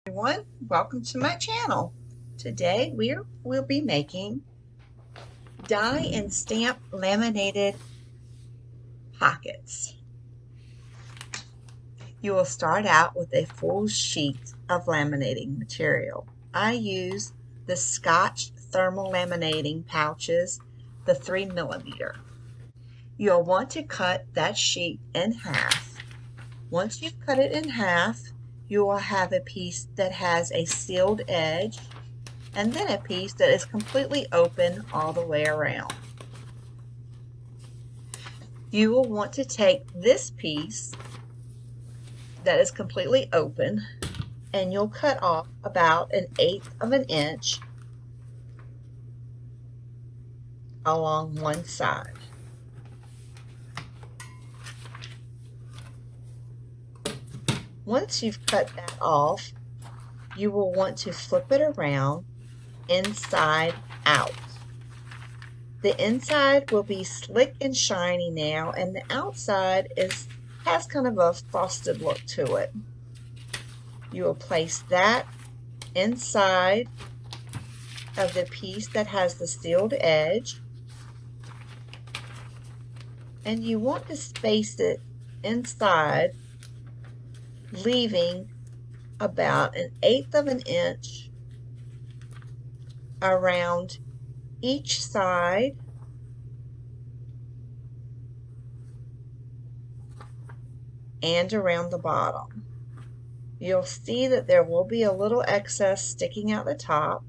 Everyone, welcome to my channel. Today we'll be making die and stamp laminated pockets. You will start out with a full sheet of laminating material. I use the Scotch thermal laminating pouches, the 3mm. You'll want to cut that sheet in half. Once you've cut it in half, you will have a piece that has a sealed edge and then a piece that is completely open all the way around. You will want to take this piece that is completely open and you'll cut off about 1/8 of an inch along one side. Once you've cut that off, you will want to flip it around inside out. The inside will be slick and shiny now, and the outside has kind of a frosted look to it. You will place that inside of the piece that has the sealed edge, and you want to space it inside, leaving about 1/8 of an inch around each side and around the bottom. You'll see that there will be a little excess sticking out the top.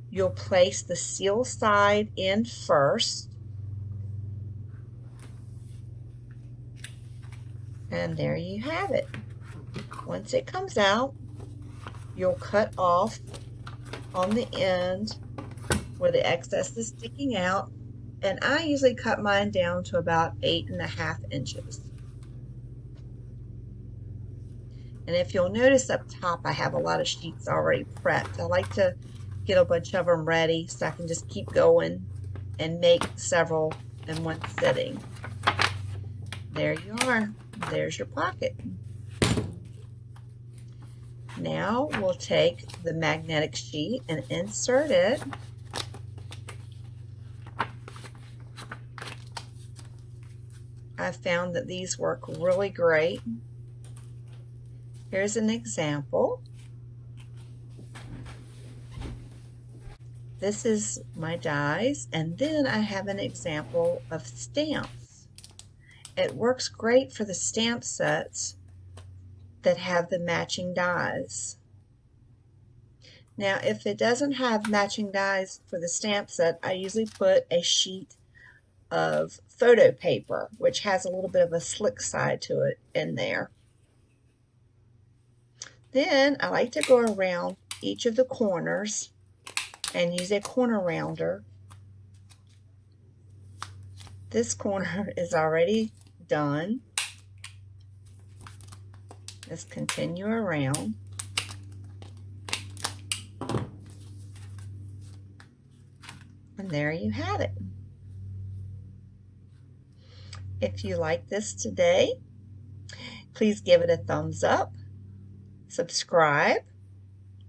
You'll place the seal side in first, and there you have it. Once it comes out, you'll cut off on the end where the excess is sticking out, and I usually cut mine down to about 8.5 inches. And if you'll notice up top, I have a lot of sheets already prepped. I like to get a bunch of them ready so I can just keep going and make several in one sitting. There you are. There's your pocket. Now we'll take the magnetic sheet and insert it. I found that these work really great. Here's an example. This is my dies, and then I have an example of stamps. It works great for the stamp sets that have the matching dies. Now, if it doesn't have matching dies for the stamp set, I usually put a sheet of photo paper, which has a little bit of a slick side to it in there. Then I like to go around each of the corners and use a corner rounder. This corner is already done. Let's continue around. And there you have it. If you like this today, please give it a thumbs up, subscribe,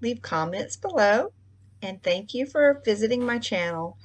leave comments below, and thank you for visiting my channel.